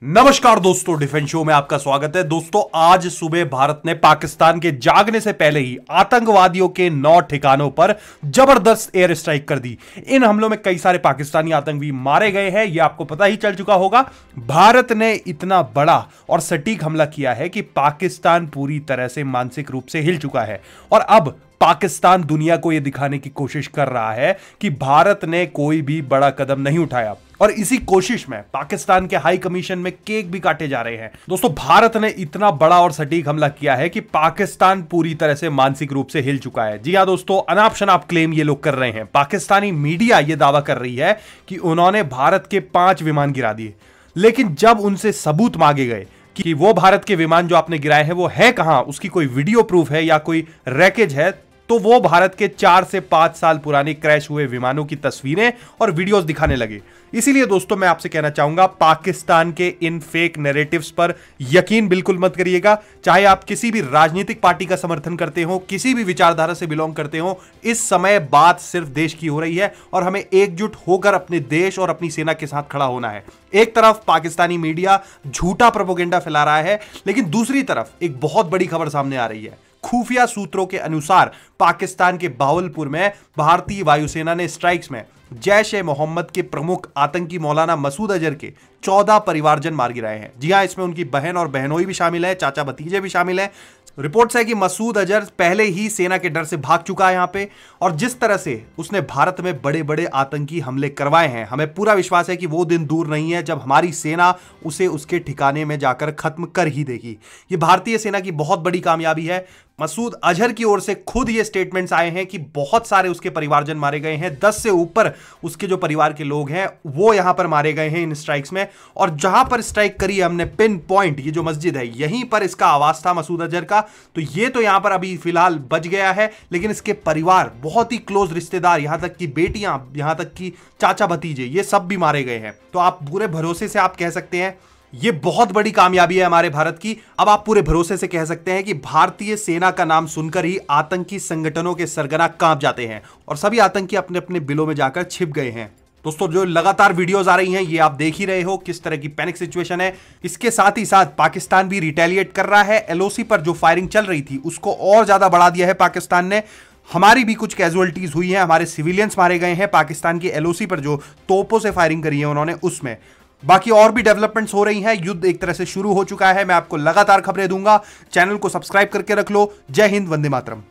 नमस्कार दोस्तों, defence show में आपका स्वागत है। दोस्तों, आज सुबह भारत ने पाकिस्तान के जागने से पहले ही आतंकवादियों के 9 ठिकानों पर जबरदस्त एयर स्ट्राइक कर दी। इन हमलों में कई सारे पाकिस्तानी आतंकवादी मारे गए हैं, यह आपको पता ही चल चुका होगा। भारत ने इतना बड़ा और सटीक हमला किया है कि पाकिस्तान पूरी तरह से मानसिक रूप से हिल चुका है और अब पाकिस्तान दुनिया को यह दिखाने की कोशिश कर रहा है कि भारत ने कोई भी बड़ा कदम नहीं उठाया और इसी कोशिश में पाकिस्तान के हाई कमीशन में केक भी काटे जा रहे हैं। दोस्तों, भारत ने इतना बड़ा और सटीक हमला किया है कि पाकिस्तान पूरी तरह से मानसिक रूप से हिल चुका है। जी हां दोस्तों, अनाप शनाप क्लेम ये लोग कर रहे हैं। पाकिस्तानी मीडिया यह दावा कर रही है कि उन्होंने भारत के 5 विमान गिरा दिए, लेकिन जब उनसे सबूत मांगे गए कि वो भारत के विमान जो आपने गिराए हैं वो है कहां, उसकी कोई वीडियो प्रूफ है या कोई रैकेज है, तो वो भारत के 4 से 5 साल पुराने क्रैश हुए विमानों की तस्वीरें और वीडियोस दिखाने लगे। इसीलिए दोस्तों, मैं आपसे कहना चाहूंगा, पाकिस्तान के इन फेक नैरेटिव्स पर यकीन बिल्कुल मत करिएगा। चाहे आप किसी भी राजनीतिक पार्टी का समर्थन करते हो, किसी भी विचारधारा से बिलोंग करते हो, इस समय बात सिर्फ देश की हो रही है और हमें एकजुट होकर अपने देश और अपनी सेना के साथ खड़ा होना है। एक तरफ पाकिस्तानी मीडिया झूठा प्रोपेगेंडा फैला रहा है, लेकिन दूसरी तरफ एक बहुत बड़ी खबर सामने आ रही है। खुफिया सूत्रों के अनुसार पाकिस्तान के बावलपुर में भारतीय वायुसेना ने स्ट्राइक्स में जैश ए मोहम्मद के प्रमुख आतंकी मौलाना मसूद अजहर के 14 परिवारजन मार गिराए हैं। जी हां, इसमें उनकी बहन और बहनोई भी शामिल है, चाचा भतीजे भी शामिल हैं। रिपोर्ट्स है कि मसूद अजहर पहले ही सेना के डर से भाग चुका है यहां पे, और जिस तरह से उसने भारत में बड़े बड़े आतंकी हमले करवाए हैं, हमें पूरा विश्वास है कि वो दिन दूर नहीं है जब हमारी सेना उसे उसके ठिकाने में जाकर खत्म कर ही देगी। ये भारतीय सेना की बहुत बड़ी कामयाबी है। मसूद अजहर की ओर से खुद ये स्टेटमेंट्स आए हैं कि बहुत सारे उसके परिवारजन मारे गए हैं, 10 से ऊपर उसके जो परिवार के लोग हैं वो यहां पर मारे गए हैं इन स्ट्राइक्स में। और जहां पर स्ट्राइक करी हमने, पिन पॉइंट, ये जो मस्जिद है, यहीं पर इसका आवाज था मसूद अजहर का। तो ये तो यहां पर अभी फिलहाल बच गया है, लेकिन इसके परिवार, बहुत ही क्लोज रिश्तेदार, यहां तक की बेटियां, यहां तक की चाचा भतीजे, ये सब भी मारे गए हैं। तो आप पूरे भरोसे से आप कह सकते हैं ये बहुत बड़ी कामयाबी है हमारे भारत की। अब आप पूरे भरोसे से कह सकते हैं कि भारतीय सेना का नाम सुनकर ही आतंकी संगठनों के सरगना कांप जाते हैं और सभी आतंकी अपने अपने बिलों में जाकर छिप गए हैं। दोस्तों, जो लगातार वीडियोस आ रही हैं, ये आप देख ही रहे हो किस तरह की पैनिक सिचुएशन है। इसके साथ ही साथ पाकिस्तान भी रिटेलिएट कर रहा है। एलओसी पर जो फायरिंग चल रही थी उसको और ज्यादा बढ़ा दिया है पाकिस्तान ने। हमारी भी कुछ कैजुअलिटीज हुई हैं, हमारे सिविलियंस मारे गए हैं पाकिस्तान की एलओसी पर जो तोपों से फायरिंग करी है उन्होंने, उसमें। बाकी और भी डेवलपमेंट्स हो रही हैं, युद्ध एक तरह से शुरू हो चुका है। मैं आपको लगातार खबरें दूंगा। चैनल को सब्सक्राइब करके रख लो। जय हिंद, वंदे मातरम।